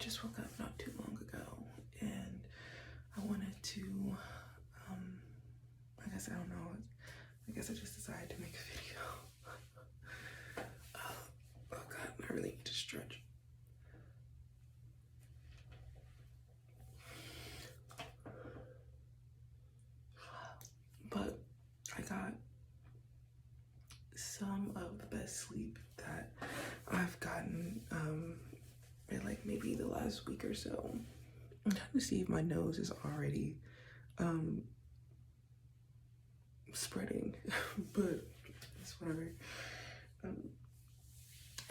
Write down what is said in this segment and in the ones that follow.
just woke up not too long ago, and I wanted to, I guess, I don't know, I guess I just decided to make a video. Oh God, I really need to stretch. But I got some of the best sleep that I've gotten in like maybe the last week or so. I'm trying to see if my nose is already spreading, but it's whatever.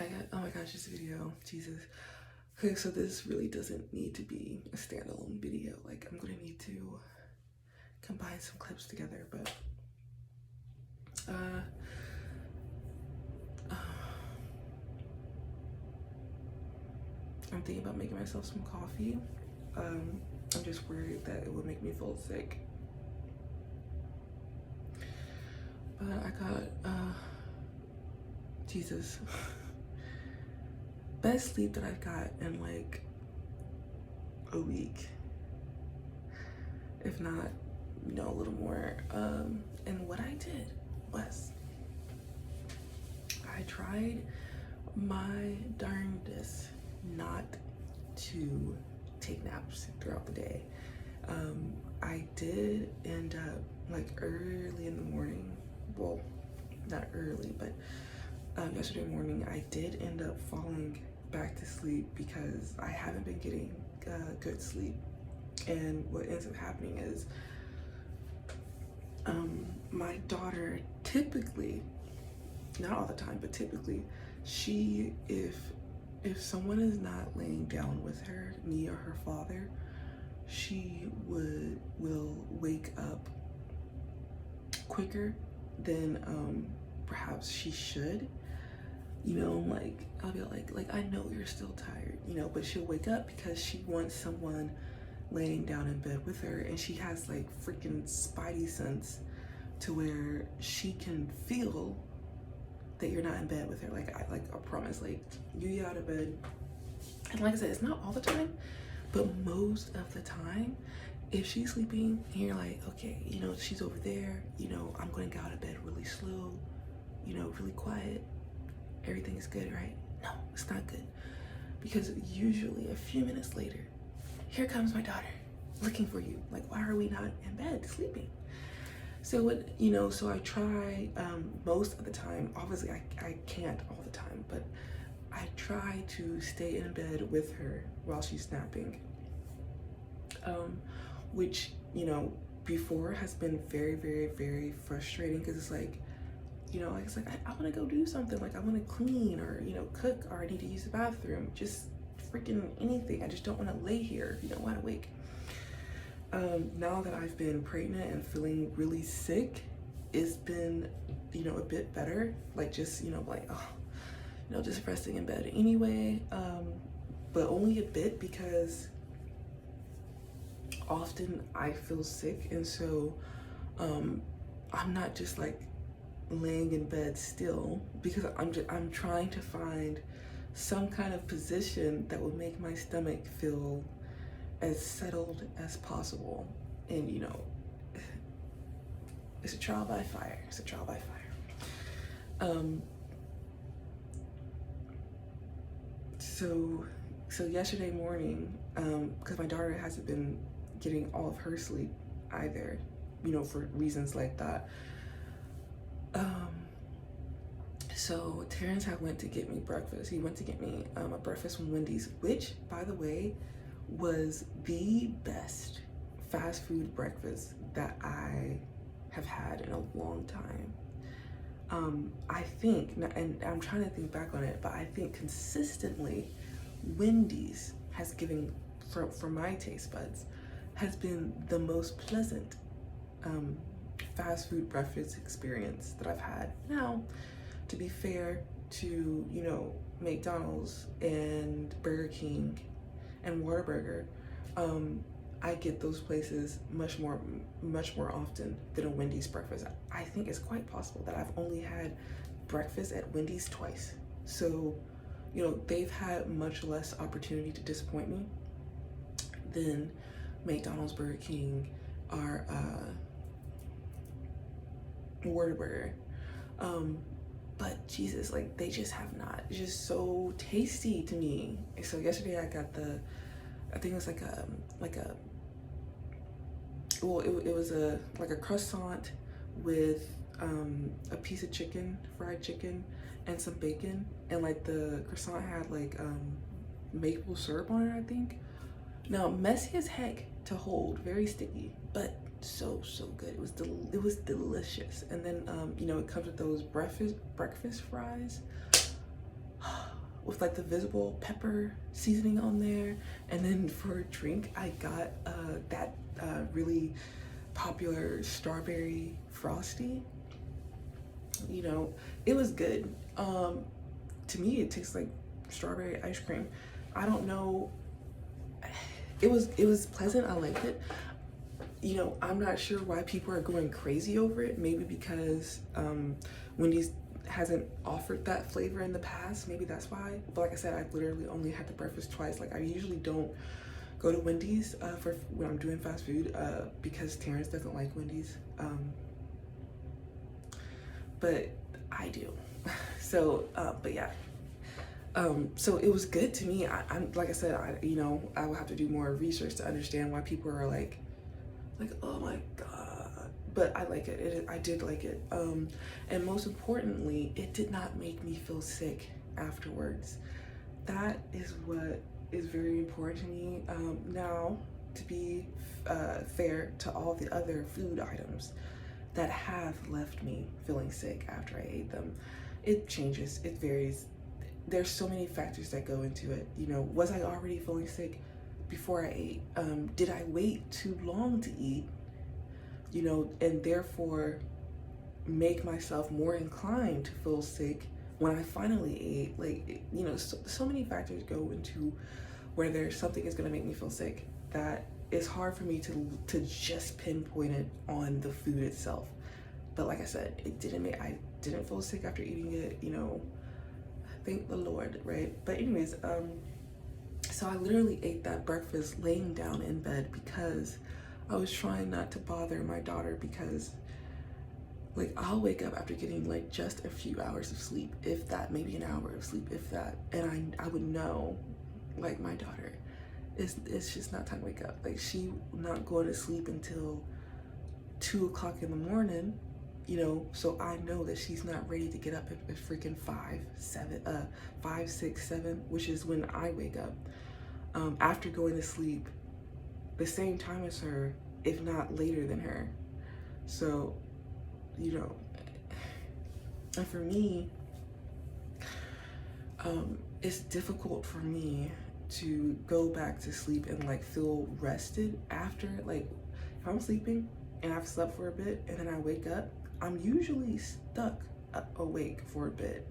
I got, oh my gosh, this video, Jesus. Okay, so this really doesn't need to be a standalone video. Like, I'm gonna need to combine some clips together, but I'm thinking about making myself some coffee. I'm just worried that it would make me feel sick. But I got, Jesus, best sleep that I've got in like a week, if not, you know, a little more. And what I did was I tried my darndest not to take naps throughout the day. I did end up like early in the morning, well, not early, but yesterday morning I did end up falling back to sleep because I haven't been getting good sleep. And what ends up happening is my daughter typically, not all the time, but typically, she, if someone is not laying down with her, me or her father, she will wake up quicker than perhaps she should. You know, like I'll be like I know you're still tired, you know, but she'll wake up because she wants someone laying down in bed with her, and she has like freaking spidey sense to where she can feel that you're not in bed with her. Like I promise, like you get out of bed, and like I said, it's not all the time, but most of the time, if she's sleeping and you're like, okay, you know, she's over there, you know, I'm gonna get out of bed really slow, you know, really quiet, everything is good, right? No, it's not good, because usually a few minutes later, here comes my daughter looking for you. Like, why are we not in bed sleeping? So what, you know, so I try most of the time, obviously I can't all the time, but I try to stay in bed with her while she's napping, which, you know, before has been very, very, very frustrating, because it's like, you know, it's like I want to go do something, like I want to clean or, you know, cook, or I need to use the bathroom, just freaking anything. I just don't want to lay here, you know, wide awake. Now that I've been pregnant and feeling really sick, it's been, you know, a bit better, like just, you know, like, oh, you know, just resting in bed anyway, but only a bit, because often I feel sick, and so I'm not just like laying in bed still, because I'm trying to find some kind of position that will make my stomach feel as settled as possible. And you know, it's a trial by fire. It's a trial by fire. So yesterday morning, because my daughter hasn't been getting all of her sleep either, you know, for reasons like that. So Terrence had went to get me breakfast. He went to get me a breakfast from Wendy's, which, by the way, was the best fast food breakfast that I have had in a long time. I think, and I'm trying to think back on it, but I think consistently Wendy's has given, for my taste buds, has been the most pleasant fast food breakfast experience that I've had. Now, to be fair to, you know, McDonald's and Burger King and Whataburger, I get those places much more often than a Wendy's breakfast. I think it's quite possible that I've only had breakfast at Wendy's twice. So, you know, they've had much less opportunity to disappoint me than McDonald's, Burger King, or Whataburger. But Jesus, like they just have not. It's just so tasty to me. So yesterday I got I think it was like a, well, it was like a croissant with a piece of chicken, fried chicken, and some bacon, and like the croissant had like maple syrup on it, I think. Now, messy as heck to hold, very sticky, but so good. It was delicious. And then you know, it comes with those breakfast fries with like the visible pepper seasoning on there. And then for a drink, I got that really popular strawberry frosty. You know, it was good. To me, it tastes like strawberry ice cream. I don't know. It was pleasant. I liked it. You know, I'm not sure why people are going crazy over it. Maybe because Wendy's hasn't offered that flavor in the past. Maybe that's why. But like I said, I've literally only had the breakfast twice. Like I usually don't go to Wendy's for when I'm doing fast food because Terrence doesn't like Wendy's. But I do. So, but yeah. So it was good to me. I'm like I said, you know, I will have to do more research to understand why people are like, oh my God. But I like it. I did like it. And most importantly, it did not make me feel sick afterwards. That is what is very important to me. Now, to be fair to all the other food items that have left me feeling sick after I ate them, it changes, it varies. There's so many factors that go into it. You know, was I already feeling sick before I ate? Did I wait too long to eat? You know, and therefore make myself more inclined to feel sick when I finally ate. Like, you know, so many factors go into whether something is going to make me feel sick that it's hard for me to just pinpoint it on the food itself. But like I said, I didn't feel sick after eating it, you know, thank the Lord, right? But anyways, so I literally ate that breakfast laying down in bed because I was trying not to bother my daughter, because like I'll wake up after getting like just a few hours of sleep, if that, maybe an hour of sleep, if that, and I would know, like my daughter, it's just not time to wake up. Like she not going to sleep until 2 o'clock in the morning, you know, so I know that she's not ready to get up at freaking 5, 6, 7, which is when I wake up, after going to sleep the same time as her, if not later than her. So, you know, and for me, it's difficult for me to go back to sleep and like feel rested after. Like if I'm sleeping and I've slept for a bit and then I wake up, I'm usually stuck awake for a bit.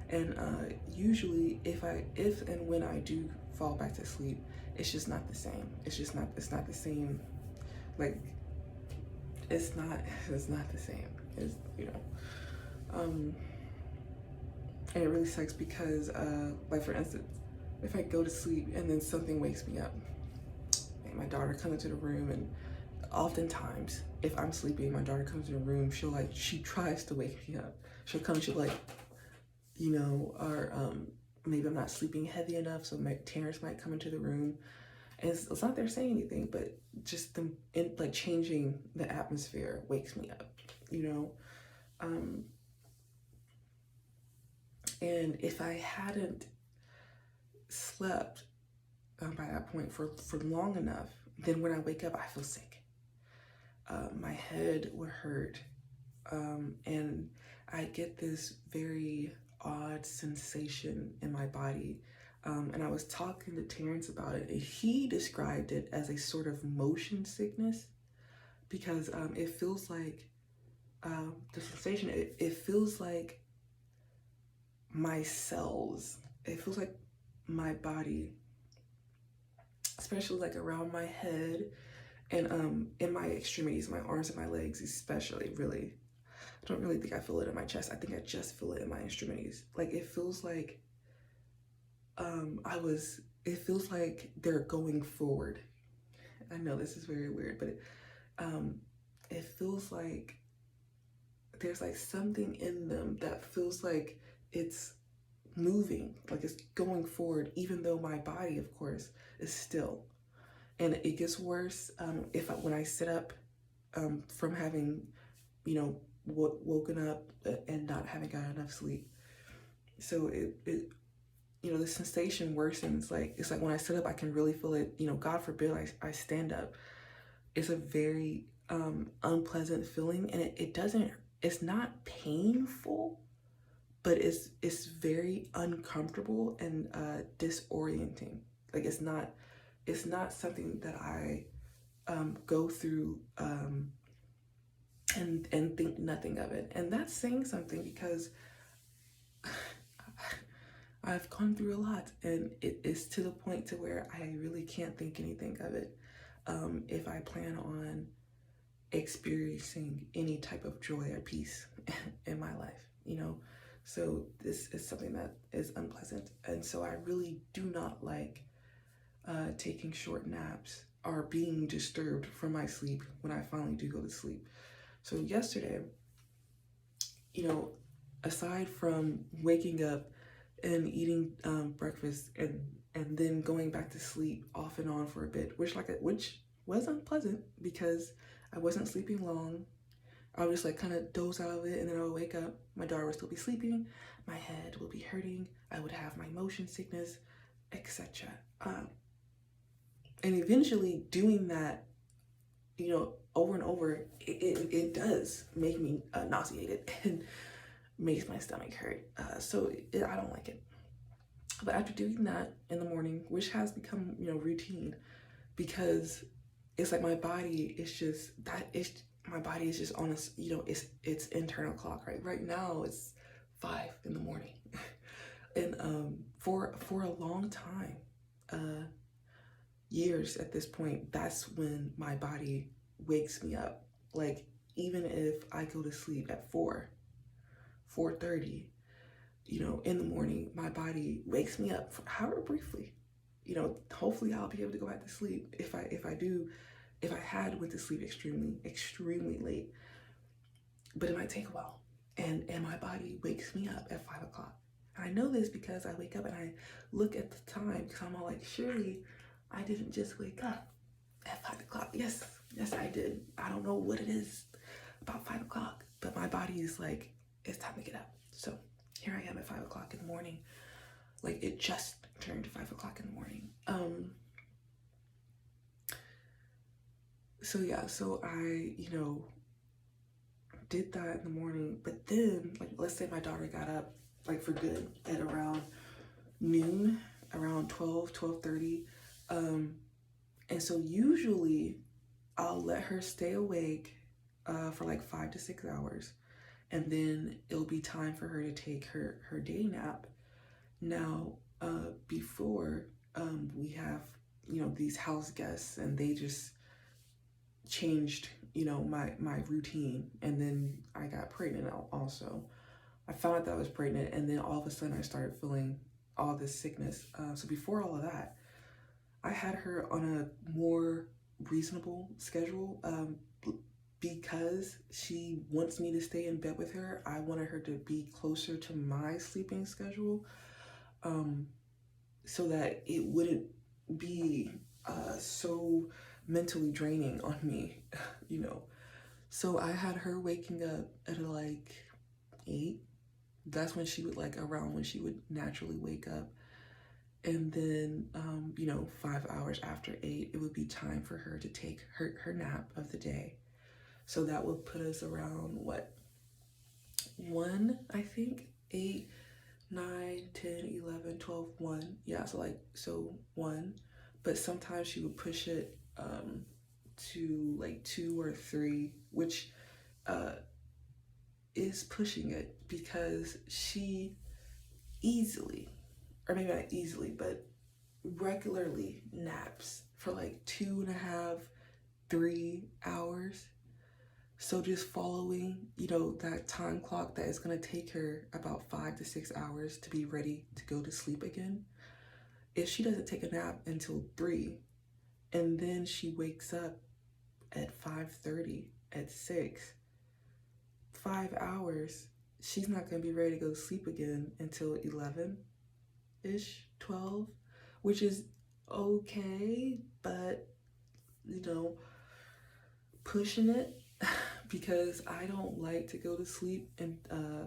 And usually if and when I do fall back to sleep, it's just not the same. It's not the same. Like it's not the same. It's, you know, and it really sucks because like for instance, if I go to sleep and then something wakes me up, and my daughter comes into the room, and oftentimes if I'm sleeping, my daughter comes in the room, she tries to wake me up. She'll like, you know, or maybe I'm not sleeping heavy enough, so my Terrence might come into the room, and it's not they're saying anything, but just them like changing the atmosphere wakes me up, you know. And if I hadn't slept by that point for long enough, then when I wake up, I feel sick. My head would hurt, and I get this very odd sensation in my body. And I was talking to Terrence about it, and he described it as a sort of motion sickness, because it feels like the sensation, it feels like my cells, it feels like my body, especially like around my head and in my extremities, my arms and my legs especially, really. I don't really think I feel it in my chest. I think I just feel it in my extremities. Like it feels like it feels like they're going forward. I know this is very weird, but it feels like there's like something in them that feels like it's moving, like it's going forward, even though my body, of course, is still. And it gets worse when I sit up from having, woken up and not having got enough sleep. So the sensation worsens. Like it's like when I sit up, I can really feel it. God forbid I stand up. It's a very unpleasant feeling, and it doesn't. It's not painful, but it's very uncomfortable and disorienting. Like it's not something that I go through and think nothing of it. And that's saying something because I've gone through a lot, and it is to the point to where I really can't think anything of it. If I plan on experiencing any type of joy or peace in my life, So this is something that is unpleasant. And so I really do not like taking short naps or being disturbed from my sleep when I finally do go to sleep. So yesterday, aside from waking up and eating breakfast and then going back to sleep off and on for a bit, which was unpleasant because I wasn't sleeping long. I would just like kind of doze out of it, and then I would wake up. My daughter would still be sleeping. My head would be hurting. I would have my motion sickness, etc. And eventually, doing that, over and over, it does make me nauseated and makes my stomach hurt. So I don't like it. But after doing that in the morning, which has become routine, because it's like my body is just on a it's internal clock. Right now it's 5 in the morning. And for a long time, years at this point, that's when my body wakes me up. Like even if I go to sleep at 4:30, in the morning, my body wakes me up, however briefly. Hopefully I'll be able to go back to sleep. If I had went to sleep extremely late, but it might take a while. And my body wakes me up at 5 o'clock. And I know this because I wake up and I look at the time, because I'm all like, surely I didn't just wake up at 5 o'clock. Yes, I did. I don't know what it is about 5 o'clock, but my body is like, it's time to get up. So here I am at 5 o'clock in the morning. Like it just turned 5 o'clock in the morning. So I, did that in the morning, but then like, let's say my daughter got up like for good at around noon, around 12:30. And so usually I'll let her stay awake for like 5 to 6 hours. And then it'll be time for her to take her day nap. Now, before we have, these house guests, and they just changed, my routine. And then I got pregnant also. I found out that I was pregnant, and then all of a sudden I started feeling all this sickness. So before all of that, I had her on a more reasonable schedule. Because she wants me to stay in bed with her, I wanted her to be closer to my sleeping schedule, so that it wouldn't be so mentally draining on me, So I had her waking up at like 8. That's when she would around when she would naturally wake up. And then, 5 hours after 8, it would be time for her to take her nap of the day. So that would put us around 1, I think, 8, 9, 10, 11, 12, 1. Yeah, so 1. But sometimes she would push it to 2 or 3, which is pushing it, because she easily, or maybe not easily, but regularly naps for 2.5, 3 hours. So just following, that time clock that is going to take her about 5 to 6 hours to be ready to go to sleep again. if she doesn't take a nap until 3 and then she wakes up at 5:30, at 6, 5 hours, she's not going to be ready to go to sleep again until 11-ish, 12, which is okay, but you know, pushing it because I don't like to go to sleep and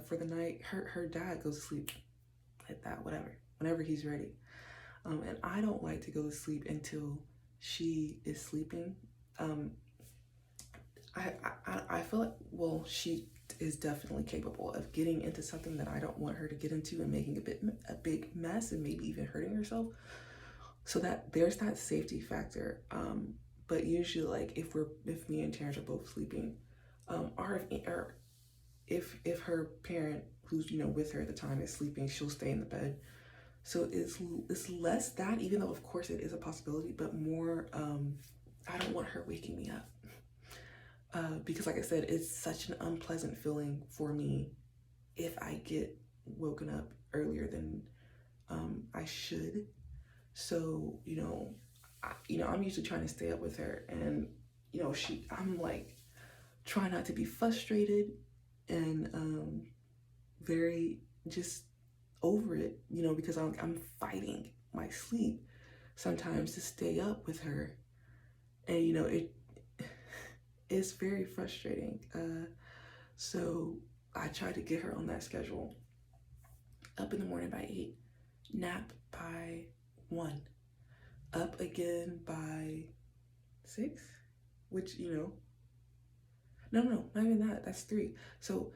for the night. Her dad goes to sleep at that, whenever he's ready. And I don't like to go to sleep until she is sleeping. I feel like, well, she is definitely capable of getting into something that I don't want her to get into and making a big mess and maybe even hurting herself. So that there's that safety factor. But usually, like if me and Terrence are both sleeping, or if her parent who's with her at the time is sleeping, she'll stay in the bed. So it's less that, even though of course it is a possibility, but more I don't want her waking me up. Because like I said, it's such an unpleasant feeling for me if I get woken up earlier than I should. So, I'm usually trying to stay up with her, and, I'm like, trying not to be frustrated and very just over it, because I'm fighting my sleep sometimes to stay up with her. And, it's very frustrating. So I try to get her on that schedule. Up in the morning by 8, nap by 1, up again by 6, which, no, not even that, that's 3. So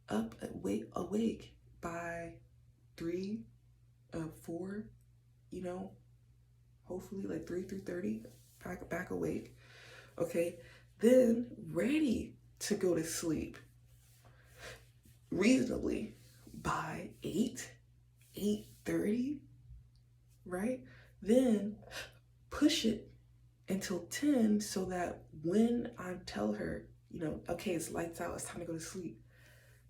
up, awake by 3, 4, hopefully like 3:30, back awake. Okay, then ready to go to sleep reasonably by 8:30, right? Then push it until 10 so that when I tell her, okay, it's lights out, it's time to go to sleep,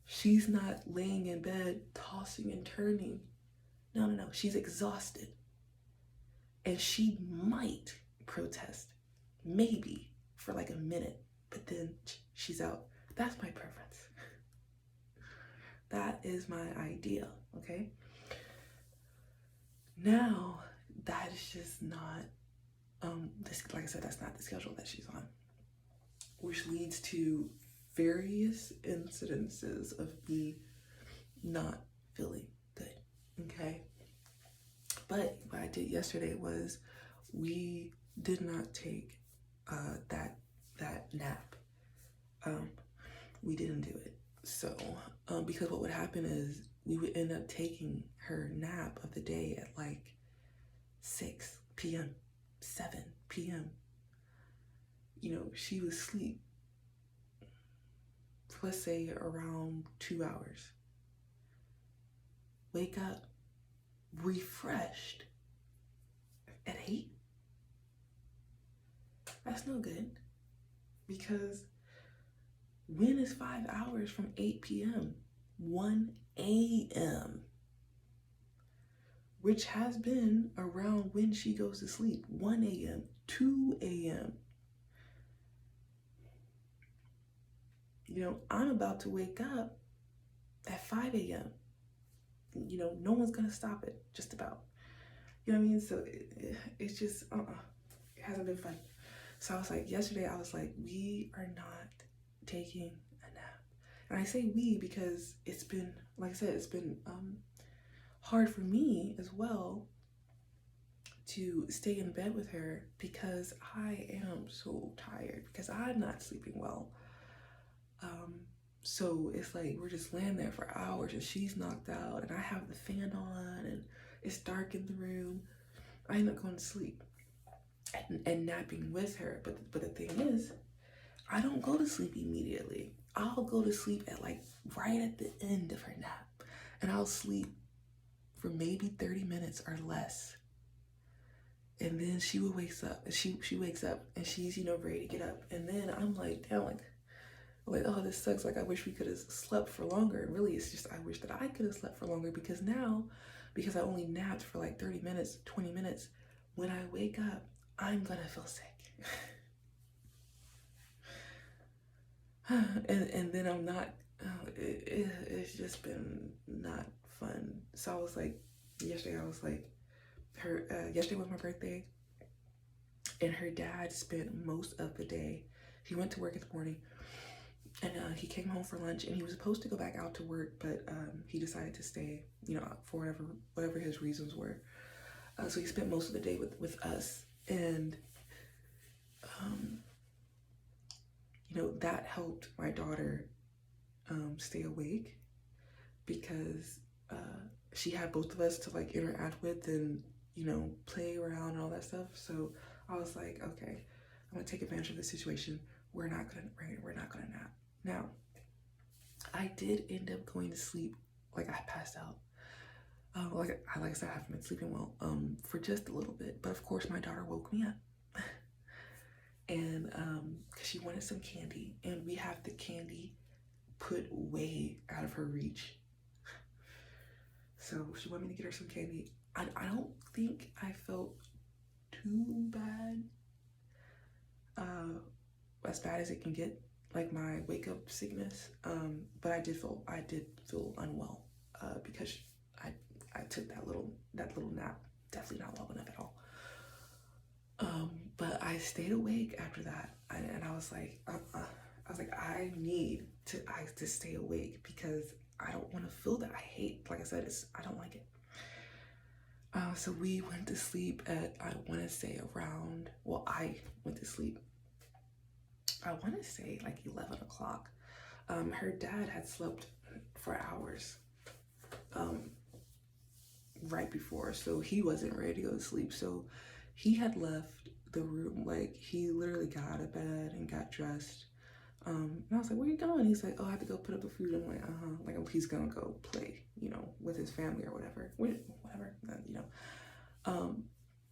she's not laying in bed tossing and turning. No, she's exhausted. And she might protest, maybe for like a minute, but then she's out. That's my preference. That is my idea, okay? Now, that is just not, like I said, that's not the schedule that she's on, which leads to various incidences of me not feeling good, okay? But what I did yesterday was we did not take that nap. We didn't do it. So, because what would happen is we would end up taking her nap of the day at like 6 p.m., 7 p.m. She would sleep, let's say around 2 hours. Wake up refreshed at 8. That's no good, because when is 5 hours from 8 p.m.? 1 a.m., which has been around when she goes to sleep. 1 a.m., 2 a.m. I'm about to wake up at 5 a.m. No one's gonna stop it, just about. You know what I mean? So it's just, it hasn't been fun. So I was like, yesterday I was like, we are not taking a nap. And I say we because it's been, like I said, it's been hard for me as well to stay in bed with her because I am so tired, because I'm not sleeping well. So it's like we're just laying there for hours and she's knocked out and I have the fan on and it's dark in the room. I end up going to sleep and napping with her. But the thing is, I don't go to sleep immediately. I'll go to sleep at like right at the end of her nap, and I'll sleep for maybe 30 minutes or less. And then she wakes up and she wakes up and she's ready to get up. And then I'm like, damn, like, oh, this sucks. Like, I wish we could have slept for longer. And really, it's just I wish that I could have slept for longer, because now because I only napped for like 30 minutes, 20 minutes. When I wake up, I'm gonna feel sick. and then I'm not, it's just been not fun. So I was like, yesterday I was like, yesterday was my birthday, and her dad spent most of the day. He went to work in the morning, and he came home for lunch, and he was supposed to go back out to work, but he decided to stay, for whatever his reasons were. So he spent most of the day with us, and that helped my daughter stay awake, because she had both of us to like interact with and play around and all that stuff. So I was like, okay, I'm gonna take advantage of this situation. We're not gonna nap. Now, I did end up going to sleep. Like, I passed out. Like I said, I haven't been sleeping well for just a little bit. But of course, my daughter woke me up, and because she wanted some candy, and we have the candy put way out of her reach. So she wanted me to get her some candy. I don't think I felt too bad, as bad as it can get, like my wake up sickness. But I did feel unwell, because I took that little nap, definitely not long enough at all. But I stayed awake after that, and I was like, I need to stay awake, because I don't want to feel that. I hate, like I said, I don't like it. So we went to sleep at, I want to say around, I went to sleep, I want to say like 11 o'clock. Her dad had slept for hours right before, so he wasn't ready to go to sleep. So he had left the room, like he literally got out of bed and got dressed. And I was like, where are you going? He's like, oh, I have to go put up the food. I'm like, like he's gonna go play, with his family or whatever,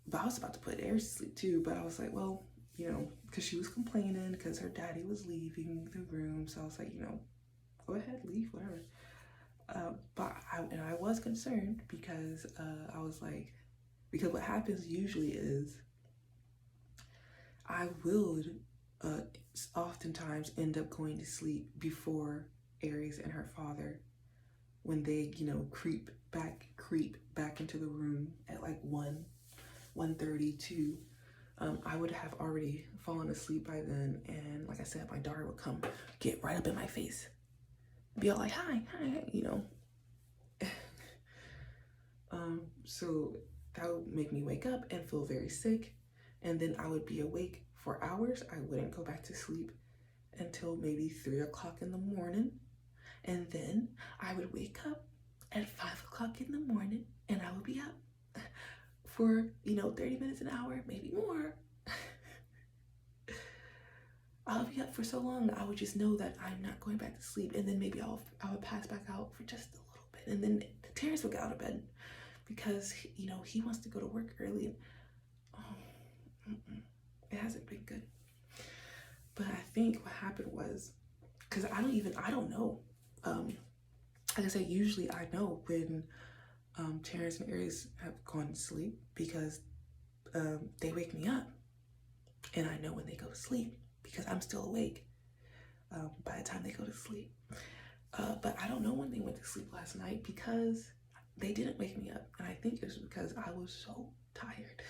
but I was about to put Aries to sleep too, but I was like, well, because she was complaining because her daddy was leaving the room. So I was like, go ahead, leave, whatever. But I was concerned, because I was like, because what happens usually is I would oftentimes end up going to sleep before Aries and her father, when they, creep back into the room at like 1:32. I would have already fallen asleep by then, and like I said, my daughter would come get right up in my face, be all like, hi, so that would make me wake up and feel very sick, and then I would be awake for hours. I wouldn't go back to sleep until maybe 3 o'clock in the morning, and then I would wake up at 5 o'clock in the morning, and I would be up for 30 minutes, an hour, maybe more. I'll be up for so long, I would just know that I'm not going back to sleep, and then maybe I would pass back out for just a little bit, and then Terrence would get out of bed, because he wants to go to work early. It hasn't been good. But I think what happened was, because I don't know. Like I said, usually I know when Terrence and Aries have gone to sleep, because they wake me up, and I know when they go to sleep, because I'm still awake by the time they go to sleep. But I don't know when they went to sleep last night, because they didn't wake me up, and I think it was because I was so tired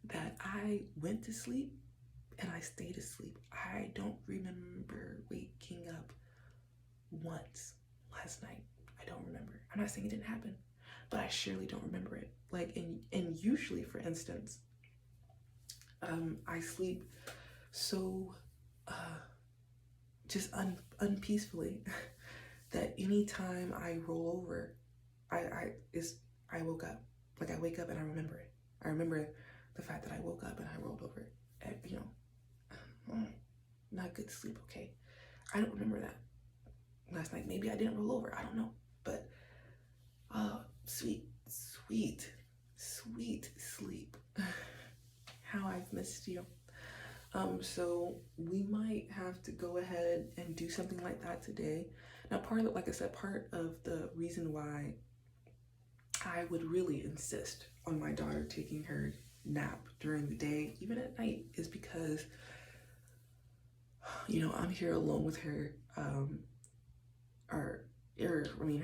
that I went to sleep and I stayed asleep. I don't remember waking up once last night. I don't remember. I'm not saying it didn't happen, but I surely don't remember it. Like, and usually, for instance, I sleep so just unpeacefully that anytime I roll over, I woke up. Like, I wake up and I remember it. I remember the fact that I woke up and I rolled over. And, not good sleep, okay? I don't remember that last night. Maybe I didn't roll over. I don't know. But sweet sleep. How I've missed you. So we might have to go ahead and do something like that today. Now, like I said, part of the reason why I would really insist on my daughter taking her nap during the day, even at night, is because, you know, I'm here alone with her.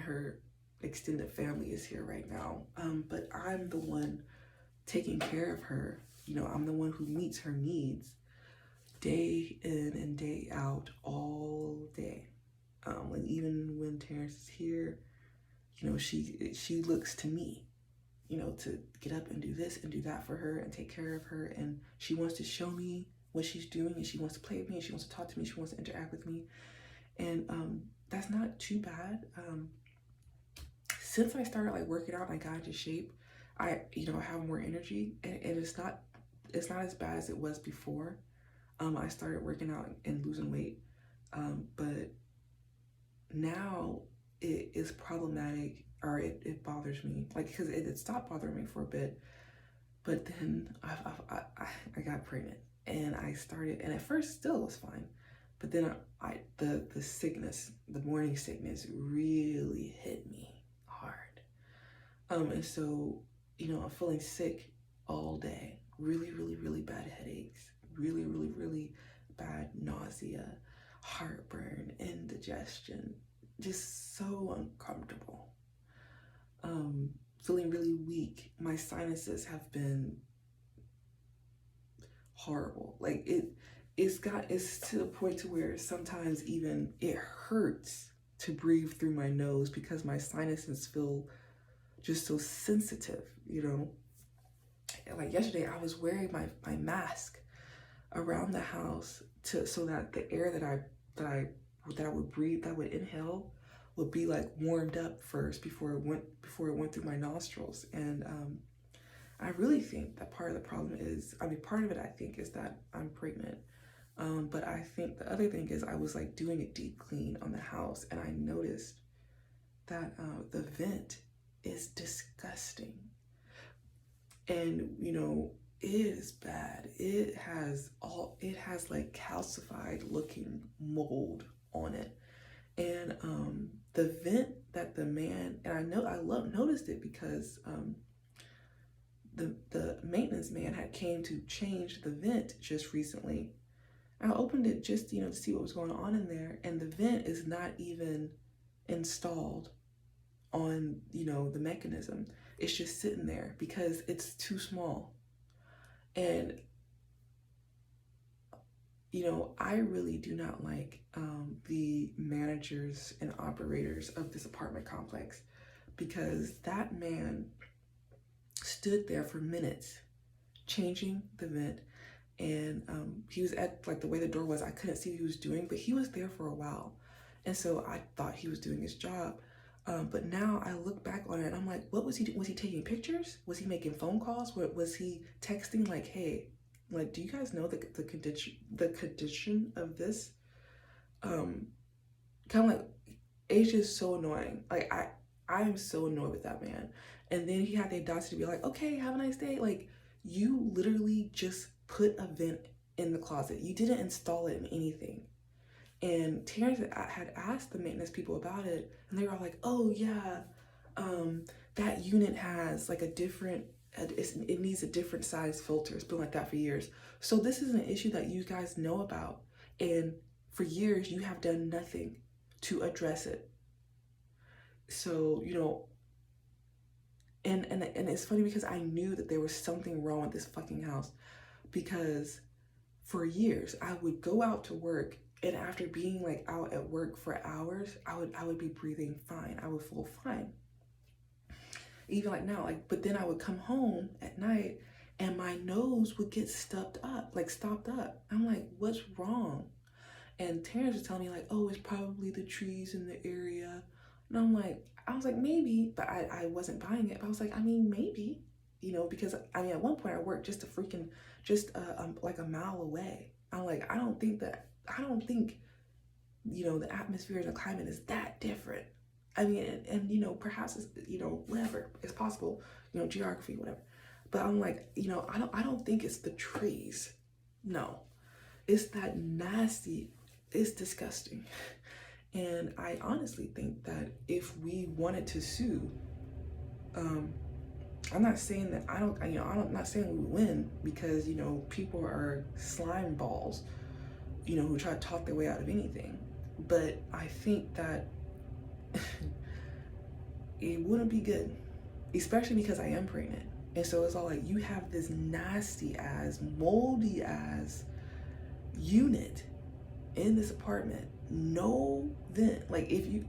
Her extended family is here right now. But I'm the one taking care of her. You know, I'm the one who meets her needs day in and day out, all day. And even when Terrence is here, you know, she looks to me, you know, to get up and do this and do that for her and take care of her. And she wants to show me what she's doing, and she wants to play with me, and she wants to talk to me, she wants to interact with me. And that's not too bad. Since I started like working out and I got into shape, I have more energy, and it's not as bad as it was before. I started working out and losing weight, but now it is problematic, or it bothers me, like, because it stopped bothering me for a bit, but then I got pregnant, and I started, and at first still was fine, but then the sickness, the morning sickness really hit me hard. And so, you know, I'm feeling sick all day, really, really, really bad headaches, really, really, really bad nausea, heartburn, indigestion, just so uncomfortable. Feeling really weak. My sinuses have been horrible. Like it's to the point to where sometimes even it hurts to breathe through my nose because my sinuses feel just so sensitive, you know. Like yesterday I was wearing my mask around the house so that the air that I would breathe, that I would inhale, would be like warmed up first before it went through my nostrils. And I really think that part of the problem is, part of it I think is that I'm pregnant. But I think the other thing is I was like doing a deep clean on the house, and I noticed that the vent is disgusting. And, you know, it is bad. It has like calcified looking mold on it. And the vent that the man, and noticed it because the maintenance man had came to change the vent just recently. I opened it just, you know, to see what was going on in there, and the vent is not even installed on, you know, the mechanism. It's just sitting there because it's too small. And, you know, I really do not like the managers and operators of this apartment complex, because that man stood there for minutes changing the vent. And he was at, like, the way the door was, I couldn't see what he was doing, but he was there for a while. And so I thought he was doing his job. But now I look back on it and I'm like, what was he doing? Was he taking pictures? Was he making phone calls? Was he texting like, hey, like, do you guys know the condition of this? Kind of like, it's just so annoying. Like, I am so annoyed with that man. And then he had the audacity to be like, okay, have a nice day. Like, you literally just put a vent in the closet. You didn't install it in anything. And Terrence had asked the maintenance people about it, and they were all like, oh yeah, that unit has like it needs a different size filter. It's been like that for years. So this is an issue that you guys know about, and for years you have done nothing to address it. So, you know, and it's funny because I knew that there was something wrong with this fucking house, because for years I would go out to work, and after being like out at work for hours, I would be breathing fine. I would feel fine. Even like now, like, but then I would come home at night and my nose would get stopped up. I'm like, what's wrong? And Terrence was telling me like, oh, it's probably the trees in the area. And I was like, maybe, but I wasn't buying it. But I was like, maybe, you know, because at one point I worked just like a mile away. I'm like, I don't think, you know, the atmosphere and the climate is that different. And you know, perhaps it's, you know, whatever, it's possible, you know, geography, whatever. But I'm like, you know, I don't think it's the trees. No, it's that nasty, it's disgusting. And I honestly think that if we wanted to sue, I'm not saying that I'm not saying we win, because, people are slime balls, who try to talk their way out of anything. But I think that it wouldn't be good, especially because I am pregnant. And so it's all like, you have this nasty ass, moldy ass unit in this apartment. No vent. Like, if you,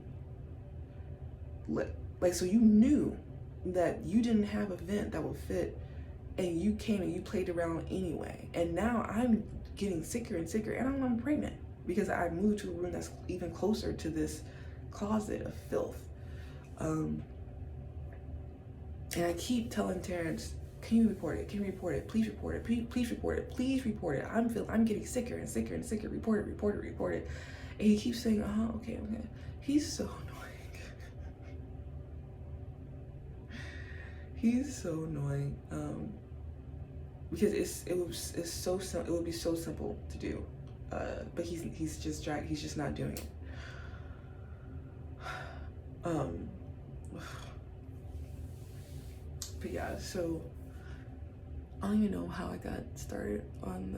like, so you knew that you didn't have a vent that would fit, and you came and you played around anyway. And now I'm getting sicker and sicker, and I'm pregnant because I moved to a room that's even closer to this closet of filth. And I keep telling Terrence, can you report it? Can you report it? Please report it. Please report it. Please report it. I'm getting sicker and sicker and sicker. Report it, report it, report it. And he keeps saying, okay, okay. He's so annoying. He's so annoying. Because it would be so simple to do. But he's just not doing it. But yeah, so I don't even know how I got started on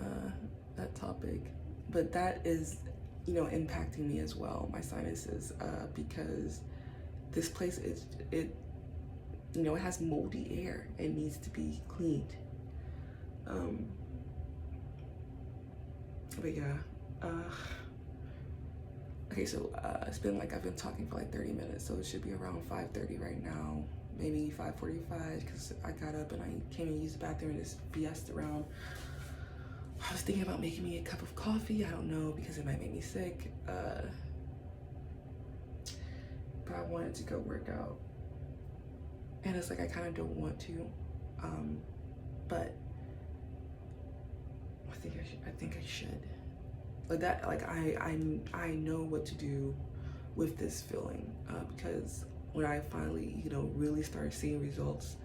that topic, but that is, impacting me as well, my sinuses, because this place it has moldy air. It needs to be cleaned. But yeah, okay, so it's been like, I've been talking for like 30 minutes, so it should be around 5:30 right now, maybe 5:45, because I got up and I came and used the bathroom and just BS'd around. I was thinking about making me a cup of coffee. I don't know, because it might make me sick, but I wanted to go work out, and it's like, I kind of don't want to, but I think I should. Like that, like I know what to do with this feeling, because when I finally, really started seeing results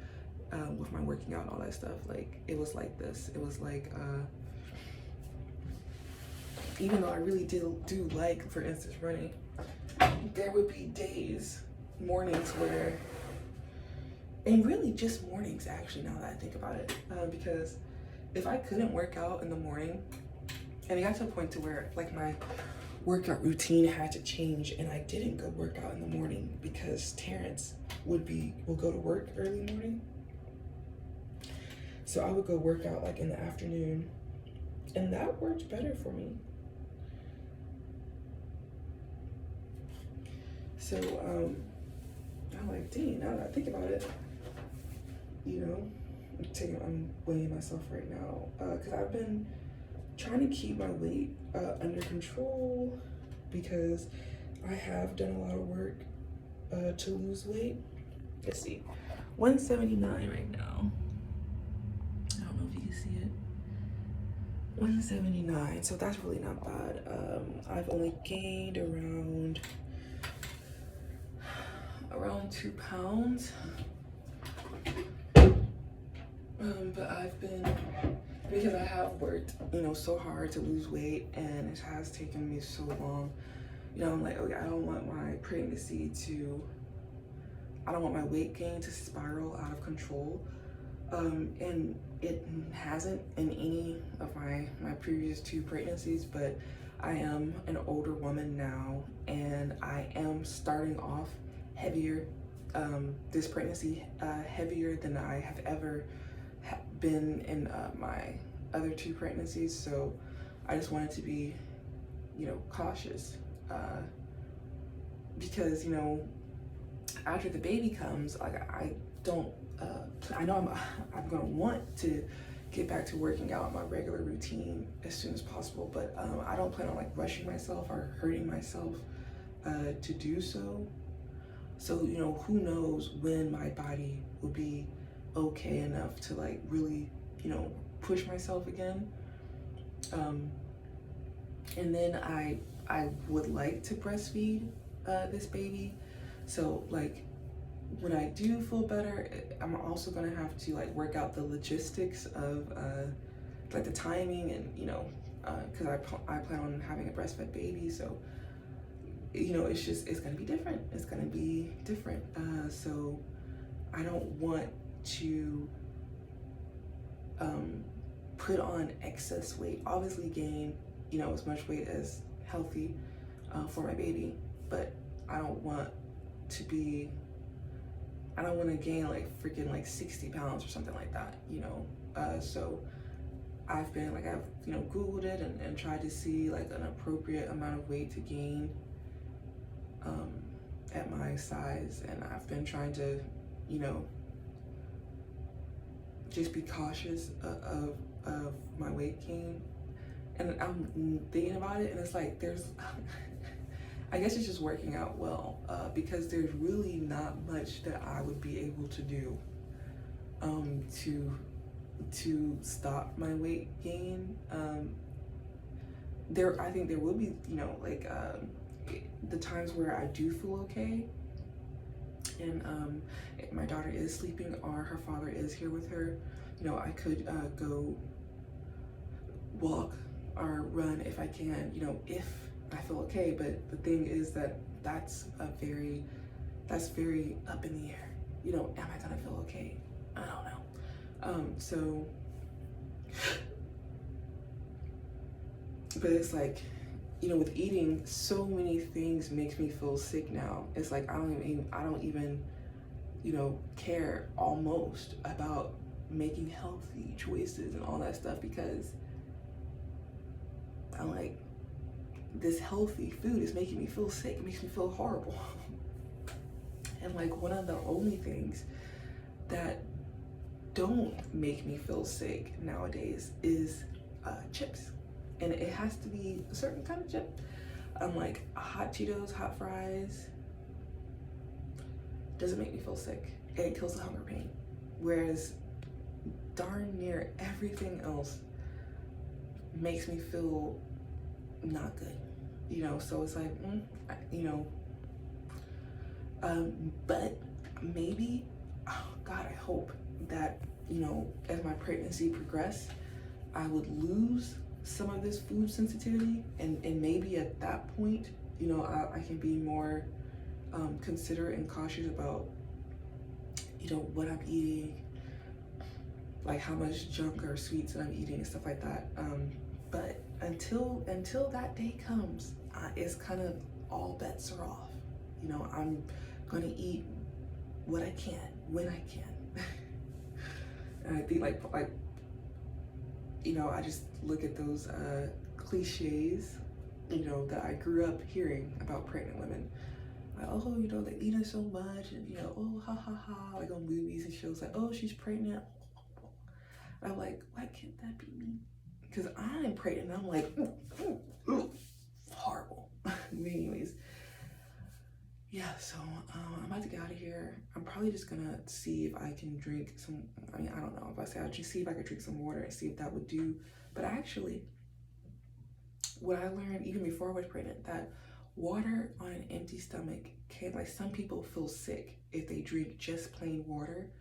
with my working out and all that stuff, like, it was like this. It was like, even though I really do like, for instance, running, there would be days, mornings where, and really just mornings actually, now that I think about it, because if I couldn't work out in the morning, and it got to a point to where, like, my workout routine had to change, and I didn't go work out in the morning because Terrence will go to work early morning. So I would go work out like in the afternoon, and that worked better for me. So I'm like, dang, now that I think about it, I'm weighing myself right now, because I've been trying to keep my weight under control, because I have done a lot of work to lose weight. Let's see, 179 right now. I don't know if you can see it. 179, so that's really not bad. I've only gained around 2 pounds. But I've been, because I have worked, so hard to lose weight, and it has taken me so long. I'm like, okay, I don't want my weight gain to spiral out of control. And it hasn't in any of my previous 2 pregnancies, but I am an older woman now, and I am starting off heavier, this pregnancy, heavier than I have ever been in my other 2 pregnancies. So I just wanted to be, cautious, because, after the baby comes, like, I don't, I know I'm gonna want to get back to working out my regular routine as soon as possible, but I don't plan on like rushing myself or hurting myself to do so. So, who knows when my body will be okay enough to like really, push myself again. And then I would like to breastfeed this baby. So like, when I do feel better, I'm also gonna have to like work out the logistics of like the timing, and because I plan on having a breastfed baby, so it's gonna be different. It's gonna be different. So I don't want to put on excess weight. Obviously gain, you know, as much weight as healthy for my baby, but I don't want to gain like freaking like 60 pounds or something like that, you know. So I've you know, Googled it and tried to see like an appropriate amount of weight to gain at my size, and I've been trying to, you know, just be cautious of my weight gain. And I'm thinking about it, and it's like there's I guess it's just working out well, because there's really not much that I would be able to do to stop my weight gain. I think there will be, you know, like the times where I do feel okay, and my daughter is sleeping or her father is here with her, you know, I could go walk or run if I can, you know, if I feel okay. But the thing is that that's very up in the air. You know, am I gonna feel okay? I don't know. So, but it's like, you know, with eating, so many things makes me feel sick now. It's like I don't even, you know, care almost about making healthy choices and all that stuff, because I'm like, this healthy food is making me feel sick. It makes me feel horrible. And like one of the only things that don't make me feel sick nowadays is chips. And it has to be a certain kind of chip. Like hot Cheetos, hot fries, doesn't make me feel sick. And it kills the hunger pain. Whereas darn near everything else makes me feel not good, you know. So it's like, you know, but maybe, oh God, I hope that, you know, as my pregnancy progressed, I would lose some of this food sensitivity, and maybe at that point, you know, I can be more considerate and cautious about, you know, what I'm eating, like how much junk or sweets that I'm eating and stuff like that. But until that day comes, it's kind of all bets are off. You know, I'm gonna eat what I can when I can. And I think like you know, I just look at those cliches, you know, that I grew up hearing about pregnant women. Like, oh, you know, they're eating so much, and you know, oh, ha ha ha, like on movies and shows, like, oh, she's pregnant. I'm like, why can't that be me? Because I'm pregnant, and I'm like, horrible. Anyways, yeah, so I'm about to get out of here. I'm probably just gonna see if I can drink some, I mean, I don't know, if I say I'll just see if I could drink some water and see if that would do. But actually, what I learned even before I was pregnant, that water on an empty stomach can, like, some people feel sick if they drink just plain water,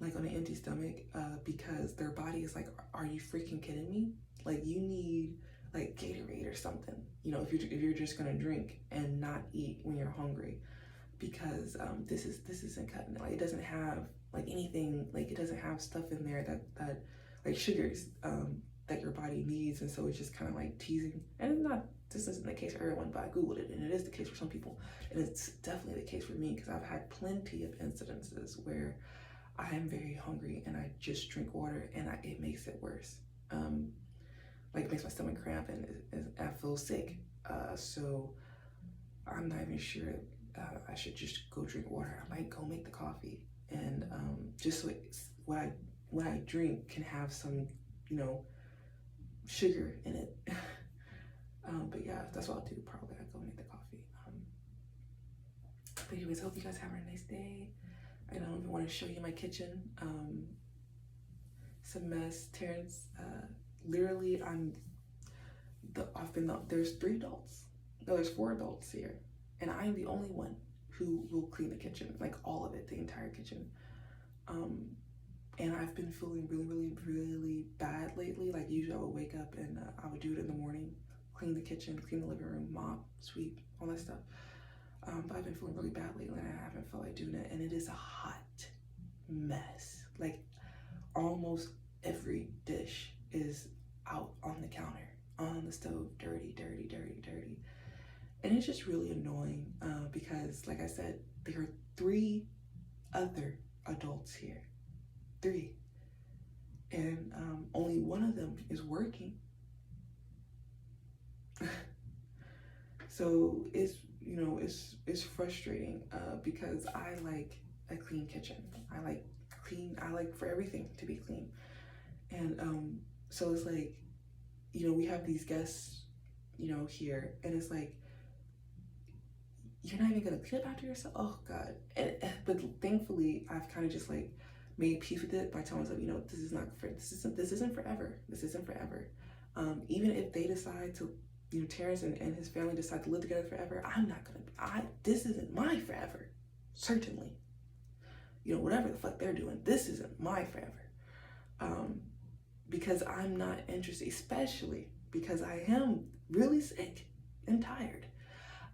like on an empty stomach, because their body is like, are you freaking kidding me? Like, you need like Gatorade or something, you know, if you're just gonna drink and not eat when you're hungry, because this isn't cutting it. Like, it doesn't have like anything, like it doesn't have stuff in there that like sugars that your body needs, and so it's just kind of like teasing. And it's not, this isn't the case for everyone, but I googled it and it is the case for some people, and it's definitely the case for me, because I've had plenty of incidences where I am very hungry and I just drink water, and it makes it worse. Like, it makes my stomach cramp, and I feel sick. So I'm not even sure I should just go drink water. I might go make the coffee, and just so what I drink can have some, you know, sugar in it. But yeah, that's what I'll do. Probably I'll go make the coffee. But anyways, I hope you guys have a nice day. I don't even want to show you my kitchen. It's a mess. Terrence, literally, there's 3 adults. No, there's 4 adults here, and I'm the only one who will clean the kitchen, like all of it, the entire kitchen. And I've been feeling really bad lately. Like, usually I would wake up and I would do it in the morning, clean the kitchen, clean the living room, mop, sweep, all that stuff. But I've been feeling really bad lately and I haven't felt like doing it. And it is a hot mess. Like almost every dish is out on the counter, on the stove, dirty, dirty, dirty, dirty. And it's just really annoying because, like I said, there are 3 other adults here. 3. And only one of them is working. So it's, you know, it's frustrating because I like a clean kitchen. I like for everything to be clean. And so it's like, you know, we have these guests, you know, here, and it's like, you're not even gonna clean up after yourself. Oh God. But thankfully I've kind of just like made peace with it by telling myself, you know, this isn't forever. This isn't forever. Even if they decide to, you know, Terrence and his family decide to live together forever, I'm not gonna, this isn't my forever. Certainly. You know, whatever the fuck they're doing, this isn't my forever. Because I'm not interested, especially because I am really sick and tired.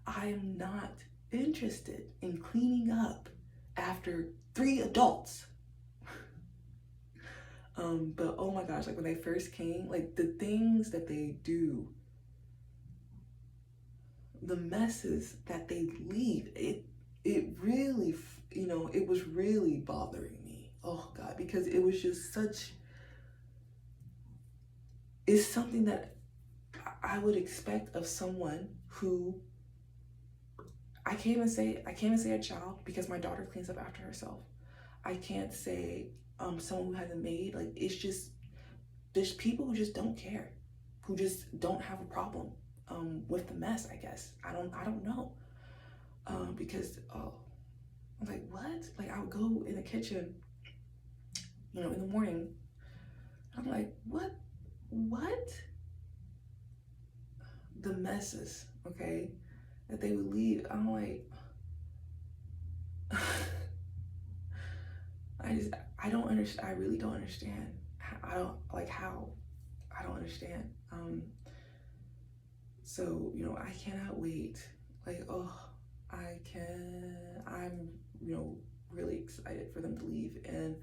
I am not interested in cleaning up after 3 adults. But oh my gosh, like when they first came, like the things that they do, the messes that they leave, it really, you know, it was really bothering me. Oh God, because it was just such, it's something that I would expect of someone who, I can't even say a child because my daughter cleans up after herself. I can't say someone who has a maid. Like, it's just, there's people who just don't care, who just don't have a problem with the mess, I guess. I don't know. Because I'm like, what? Like, I would go in the kitchen, you know, in the morning. I'm like, what? The messes, okay, that they would leave. I'm like, I don't understand. I really don't understand. I don't understand. So, you know, I cannot wait. Like, oh, I'm, you know, really excited for them to leave. And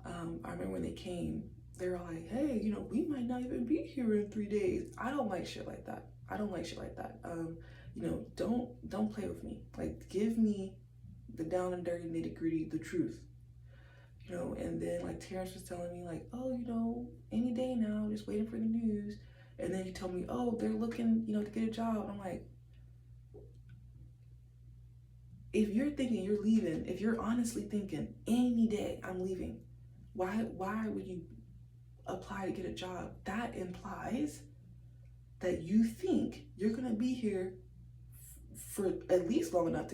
I remember when they came, they were like, hey, you know, we might not even be here in 3 days. I don't like shit like that. I don't like shit like that. You know, don't play with me. Like, give me the down and dirty, nitty gritty, the truth. You know, and then like Terrence was telling me like, oh, you know, any day now, just waiting for the news. And then he told me, oh, they're looking, you know, to get a job. I'm like, if you're thinking you're leaving, if you're honestly thinking any day I'm leaving, why would you apply to get a job? That implies that you think you're gonna be here for at least long enough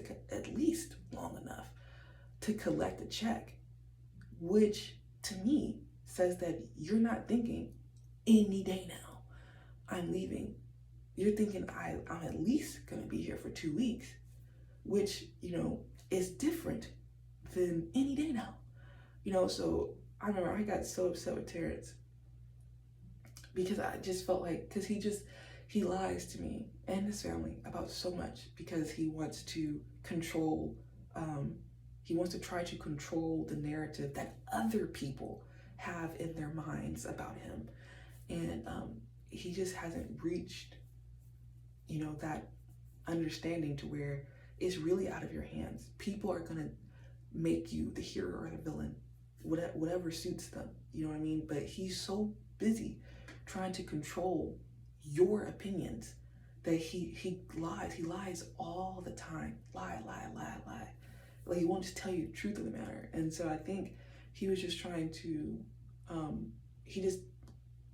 to collect a check, which to me says that you're not thinking any day now I'm leaving. You're thinking I'm at least gonna be here for 2 weeks, which, you know, is different than any day now. You know, so I remember I got so upset with Terrence because I just felt like, because he lies to me and his family about so much because he wants to control, he wants to try to control the narrative that other people have in their minds about him. And he just hasn't reached, you know, that understanding to where it's really out of your hands. People are gonna make you the hero or the villain, whatever suits them, you know what I mean? But he's so busy trying to control your opinions that he lies all the time. Lie. Like, he won't just tell you the truth of the matter. And so I think he was just trying to, he just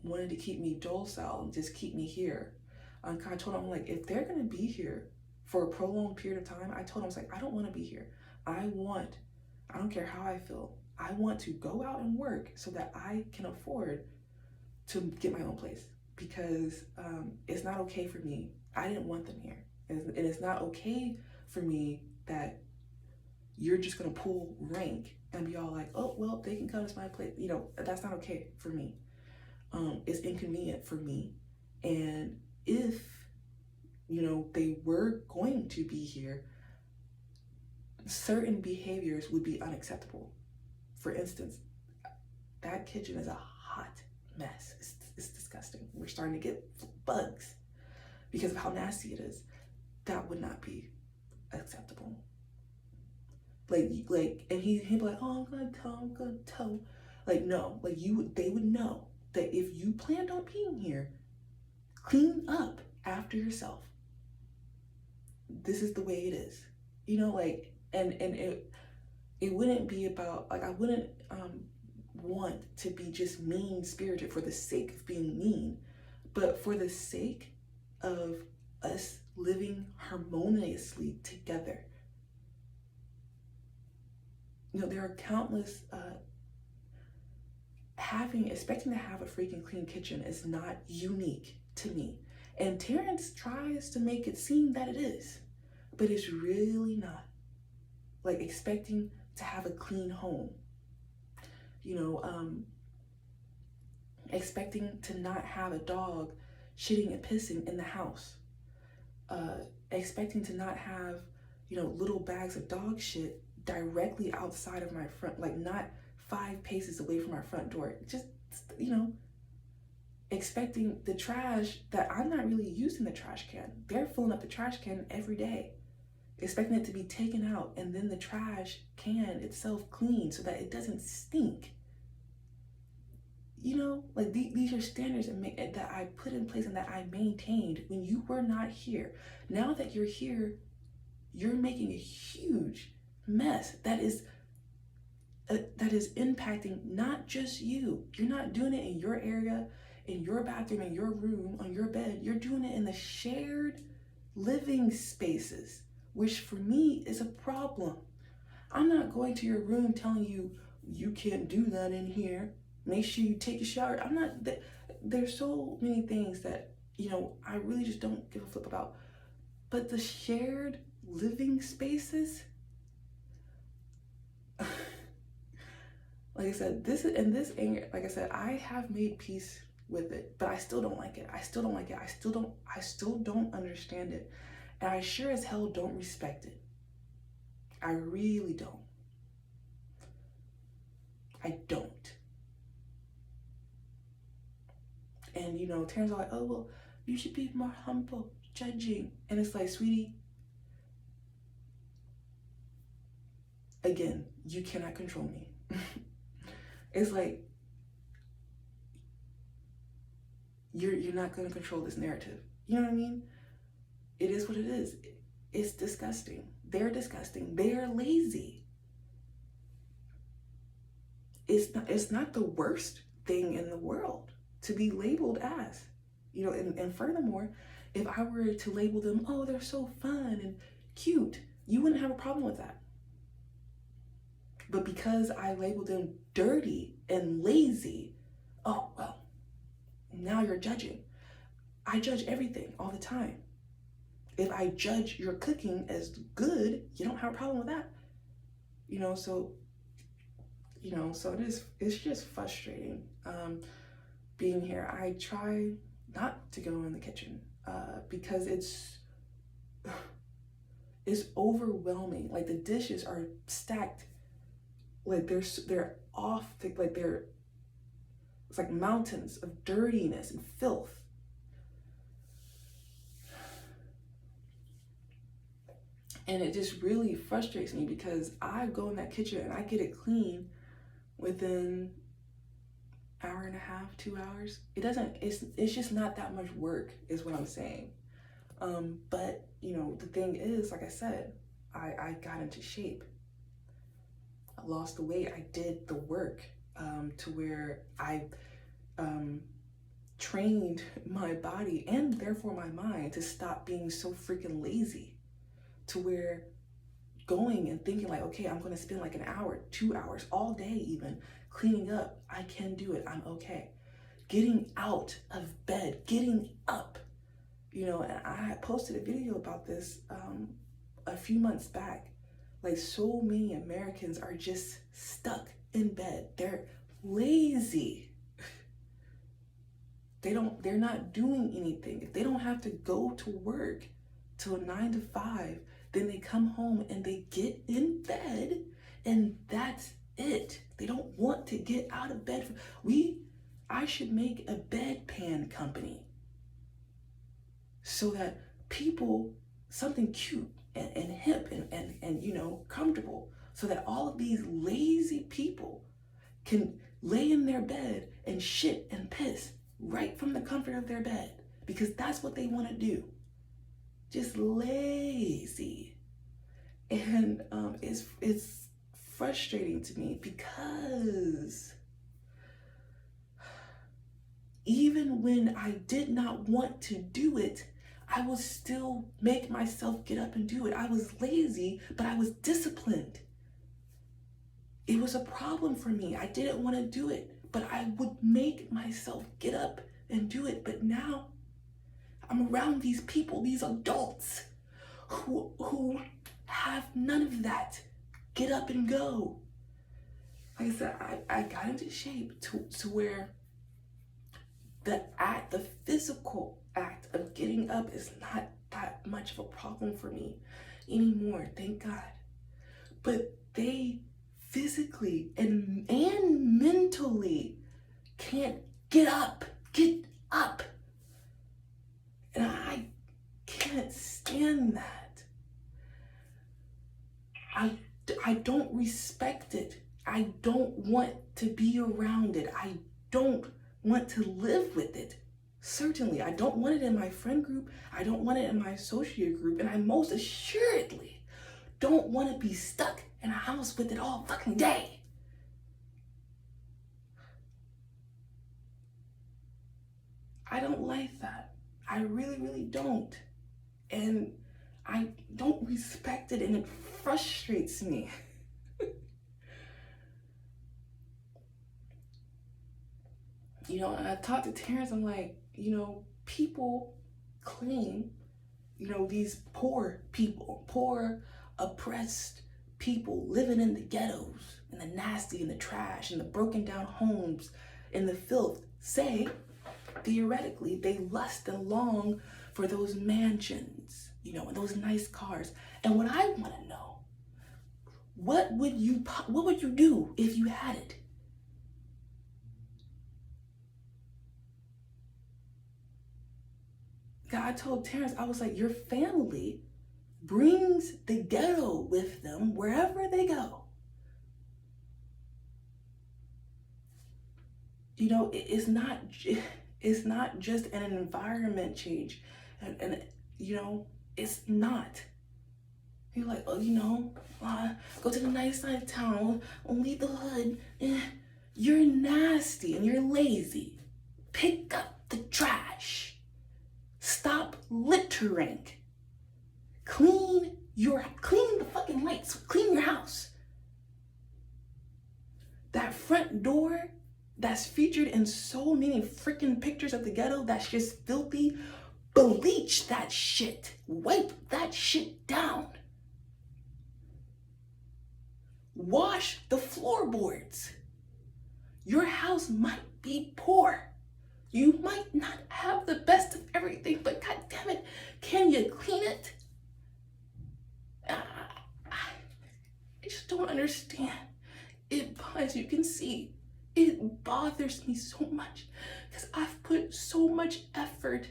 wanted to keep me docile and just keep me here. I told him, like, if they're gonna be here for a prolonged period of time, I told him, I was like, I don't wanna be here. I don't care how I feel. I want to go out and work so that I can afford to get my own place, because it's not okay for me. I didn't want them here. And it's not okay for me that you're just gonna pull rank and be all like, oh, well, they can come to my place. You know, that's not okay for me. It's inconvenient for me. And if, you know, they were going to be here, certain behaviors would be unacceptable. For instance, that kitchen is a hot mess. It's disgusting. We're starting to get bugs because of how nasty it is. That would not be acceptable. Like, and he'd be like, oh, I'm gonna tell. Like, no, like they would know that if you planned on being here, clean up after yourself. This is the way it is, you know, like, and it wouldn't be about, like, I wouldn't want to be just mean-spirited for the sake of being mean, but for the sake of us living harmoniously together. You know, there are countless, expecting to have a freaking clean kitchen is not unique to me. And Terrence tries to make it seem that it is, but it's really not. Like, expecting to have a clean home, you know, expecting to not have a dog shitting and pissing in the house, expecting to not have, you know, little bags of dog shit directly outside of my front, like not 5 paces away from our front door. Just, you know, expecting the trash that I'm not really using the trash can. They're filling up the trash can every day. Expecting it to be taken out and then the trash can itself cleaned so that it doesn't stink. You know, like these are standards that I put in place and that I maintained when you were not here. Now that you're here, you're making a huge mess that is impacting not just you. You're not doing it in your area, in your bathroom, in your room, on your bed. You're doing it in the shared living spaces, which for me is a problem. I'm not going to your room telling you, you can't do that in here. Make sure you take a shower. I'm not, there's so many things that, you know, I really just don't give a flip about. But the shared living spaces, like I said, like I said, I have made peace with it, but I still don't like it. I still don't like it. I still don't understand it. And I sure as hell don't respect it. I really don't. I don't. And, you know, Terrence are like, oh, well, you should be more humble, judging. And it's like, sweetie, again, you cannot control me. It's like, you're not going to control this narrative. You know what I mean? It is what it is. It's disgusting. They're disgusting. They are lazy. It's not the worst thing in the world to be labeled as, you know, and furthermore, if I were to label them, oh, they're so fun and cute, you wouldn't have a problem with that. But because I labeled them dirty and lazy, oh, well, now you're judging. I judge everything all the time. If I judge your cooking as good, you don't have a problem with that. You know, so it's just frustrating being here. I try not to go in the kitchen because it's overwhelming. Like, the dishes are stacked, like they're off, like it's like mountains of dirtiness and filth. And it just really frustrates me because I go in that kitchen and I get it clean within hour and a half, 2 hours. It's just not that much work is what I'm saying. But, you know, the thing is, like I said, I got into shape. I lost the weight. I did the work to where I trained my body and therefore my mind to stop being so freaking lazy, to where going and thinking like, okay, I'm going to spend like an hour, 2 hours, all day even cleaning up. I can do it. I'm okay. Getting out of bed, getting up, you know, and I posted a video about this a few months back. Like, so many Americans are just stuck in bed. They're lazy. They're not doing anything. If they don't have to go to work till 9 to 5, Then they come home and they get in bed and that's it. They don't want to get out of bed. I should make a bedpan company so that people, something cute and hip and you know, comfortable, so that all of these lazy people can lay in their bed and shit and piss right from the comfort of their bed, because that's what they want to do. Just lazy. And it's frustrating to me because even when I did not want to do it, I would still make myself get up and do it. I was lazy, but I was disciplined. It was a problem for me. I didn't want to do it, but I would make myself get up and do it. But now I'm around these people, these adults who have none of that. Get up and go. Like I said, I got into shape to where the physical act of getting up is not that much of a problem for me anymore, thank God. But they physically and mentally can't get up. And I can't stand that. I don't respect it. I don't want to be around it. I don't want to live with it. Certainly, I don't want it in my friend group. I don't want it in my associate group. And I most assuredly don't want to be stuck in a house with it all fucking day. I don't like that. I really, really don't. And I don't respect it, and it frustrates me. You know, and I talked to Terrence, I'm like, you know, people claim, you know, these poor people, poor, oppressed people living in the ghettos, in the nasty, in the trash, in the broken down homes, in the filth, say, theoretically, they lust and long for those mansions, you know, and those nice cars. And what I want to know, what would you do if you had it? God, I told Terrence, I was like, your family brings the ghetto with them wherever they go. You know, it's not just an environment change, and you know, it's not. You're like, oh, you know, go to the nice side of town, leave the hood. You're nasty and you're lazy. Pick up the trash. Stop littering. Clean the fucking lights. Clean your house. That front door that's featured in so many freaking pictures of the ghetto that's just filthy, bleach that shit. Wipe that shit down. Wash the floorboards. Your house might be poor. You might not have the best of everything, but God damn it, can you clean it? I just don't understand. As you can see, it bothers me so much because I've put so much effort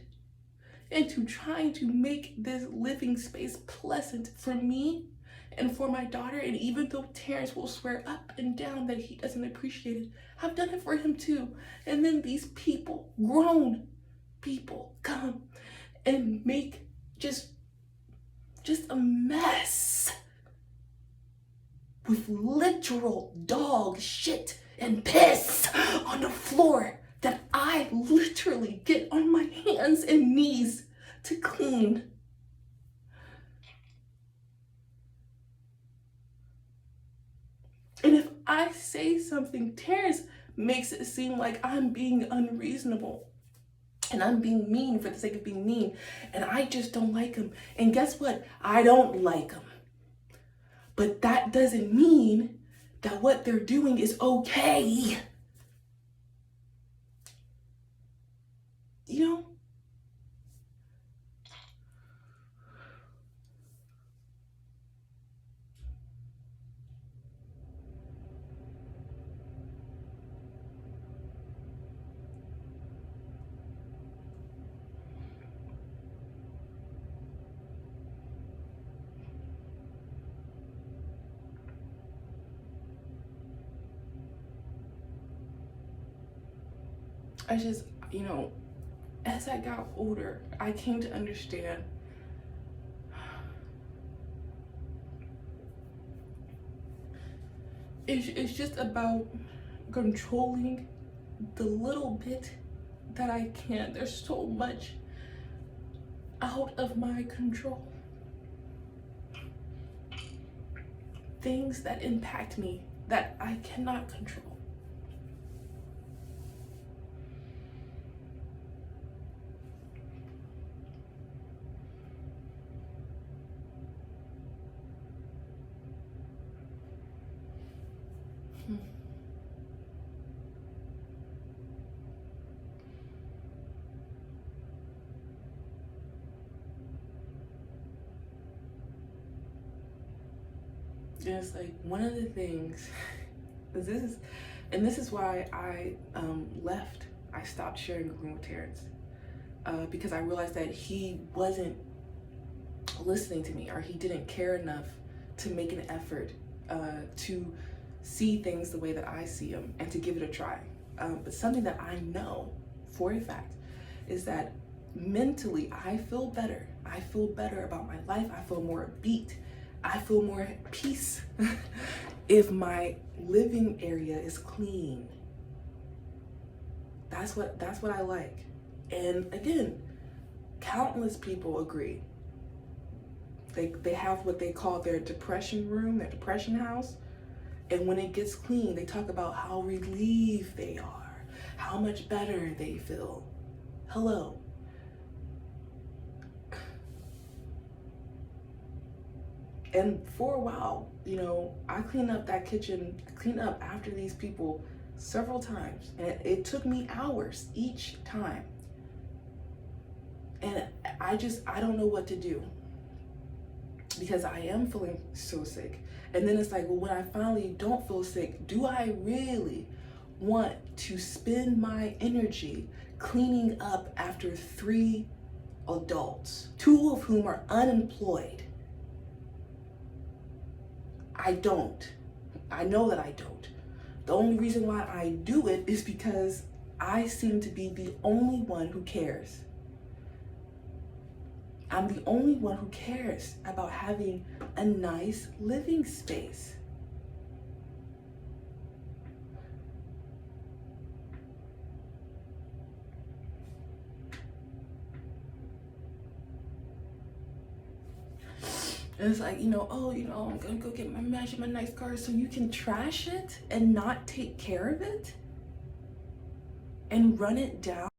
into trying to make this living space pleasant for me and for my daughter. And even though Terrence will swear up and down that he doesn't appreciate it, I've done it for him too. And then these people, grown people, come and make just a mess with literal dog shit and piss on the floor that I literally get on my hands and knees to clean. And if I say something, Terrence makes it seem like I'm being unreasonable and I'm being mean for the sake of being mean, and I just don't like him. And guess what? I don't like him. But that doesn't mean that what they're doing is okay. You know? I just, you know, as I got older, I came to understand it's just about controlling the little bit that I can. There's so much out of my control. Things that impact me that I cannot control. It's like one of the things, this is why I left. I stopped sharing a room with Terrence because I realized that he wasn't listening to me, or he didn't care enough to make an effort to see things the way that I see them and to give it a try. But something that I know for a fact is that mentally I feel better. I feel better about my life. I feel more upbeat. I feel more at peace if my living area is clean. That's what I like. And again, countless people agree. They have what they call their depression room, their depression house. And when it gets clean, they talk about how relieved they are, how much better they feel. Hello. And for a while, you know, I cleaned up that kitchen, cleaned up after these people several times. And it took me hours each time. And I don't know what to do, because I am feeling so sick. And then it's like, well, when I finally don't feel sick, do I really want to spend my energy cleaning up after 3 adults, 2 of whom are unemployed? I don't. I know that I don't. The only reason why I do it is because I seem to be the only one who cares. I'm the only one who cares about having a nice living space. And it's like, you know, oh, you know, I'm gonna go get my nice car so you can trash it and not take care of it and run it down.